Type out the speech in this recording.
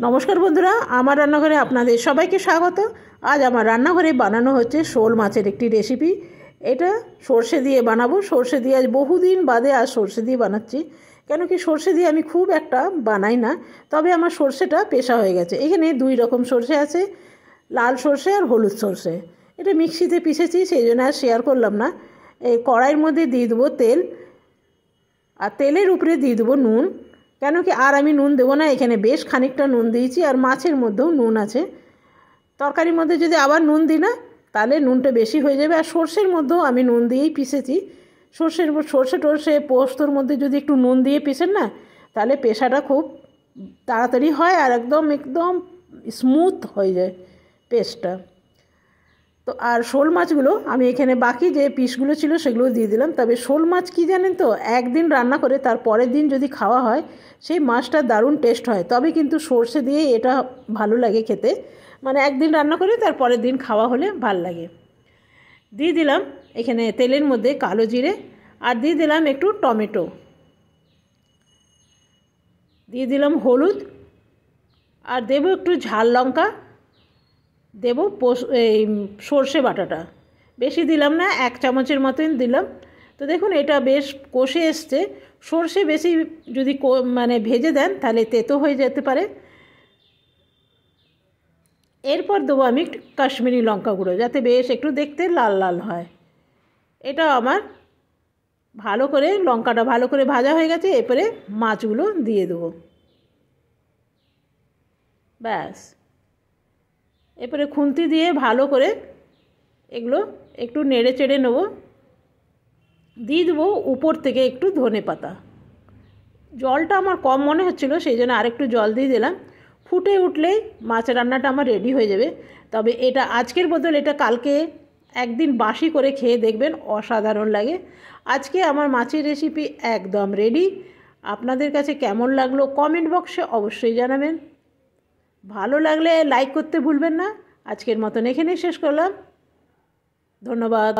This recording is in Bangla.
নমস্কার বন্ধুরা, আমার রান্নাঘরে আপনাদের সবাইকে স্বাগত। আজ আমার রান্নাঘরে বানানো হচ্ছে শোল মাছের একটি রেসিপি। এটা সর্ষে দিয়ে বানাবো। সর্ষে দিয়ে আজ বহুদিন বাদে আজ সর্ষে দিয়ে বানাচ্ছি, কেন কি সর্ষে দিয়ে আমি খুব একটা বানাই না। তবে আমার সর্ষেটা পেশা হয়ে গেছে। এখানে দুই রকম সর্ষে আছে, লাল সর্ষে আর হলুদ সর্ষে। এটা মিক্সিতে পিষেছি, সেই জন্য আর শেয়ার করলাম না। এই কড়াইয়ের মধ্যে দিয়ে দেবো তেল, আর তেলের উপরে দিয়ে দেবো নুন। কেন কি আর আমি নুন দেবো না, এখানে বেশ খানিকটা নুন দিয়েছি, আর মাছের মধ্যেও নুন আছে। তরকারির মধ্যে যদি আবার নুন দিই না, তাহলে নুনটা বেশি হয়ে যাবে। আর সর্ষের মধ্যেও আমি নুন দিয়েই পিষেছি। সর্ষে টর্ষে পোস্তর মধ্যে যদি একটু নুন দিয়ে পিষেন না, তাহলে পেশাটা খুব তাড়াতাড়ি হয় আর একদম স্মুথ হয়ে যায় পেস্টটা। তো আর শোল মাছগুলো আমি এখানে বাকি যে পিসগুলো ছিল সেগুলো দিয়ে দিলাম। তবে শোল মাছ কী জানেন তো, একদিন রান্না করে তার পরের দিন যদি খাওয়া হয়, সেই মাছটা দারুণ টেস্ট হয়। তবে কিন্তু সর্ষে দিয়ে এটা ভালো লাগে খেতে, মানে একদিন রান্না করে তার পরের দিন খাওয়া হলে ভাল লাগে। দিয়ে দিলাম এখানে তেলের মধ্যে কালো জিরে, আর দিয়ে দিলাম একটু টমেটো, দিয়ে দিলাম হলুদ, আর দেবো একটু ঝাল লঙ্কা, দেবো এই সর্ষে বাটাটা বেশি দিলাম না, 1 চামচের মতন দিলাম। তো দেখুন এটা বেশ কষে এসছে। সর্ষে বেশি যদি মানে ভেজে দেন তাহলে তেতো হয়ে যেতে পারে। এরপর দেবো আমি একটু কাশ্মীরি লঙ্কা গুঁড়ো, যাতে বেশ একটু দেখতে লাল লাল হয়। এটা আমার ভালো করে লঙ্কাটা ভালো করে ভাজা হয়ে গেছে। এরপরে মাছগুলো দিয়ে দেবো, ব্যাস। এরপরে খুন্তি দিয়ে ভালো করে এগুলো একটু নেড়ে চেড়ে নেবো। দিয়ে দেবো উপর থেকে একটু ধনেপাতা। জলটা আমার কম মনে হচ্ছিলো, সেই জন্য আরেকটু জল দিয়ে দিলাম। ফুটে উঠলেই মাছের রান্নাটা আমার রেডি হয়ে যাবে। তবে এটা আজকের বদল এটা কালকে একদিন বাসি করে খেয়ে দেখবেন, অসাধারণ লাগে। আজকে আমার মাছের রেসিপি একদম রেডি। আপনাদের কাছে কেমন লাগলো কমেন্ট বক্সে অবশ্যই জানাবেন। ভালো লাগলে লাইক করতে ভুলবেন না। আজকের মতন এখানেই শেষ করলাম। ধন্যবাদ।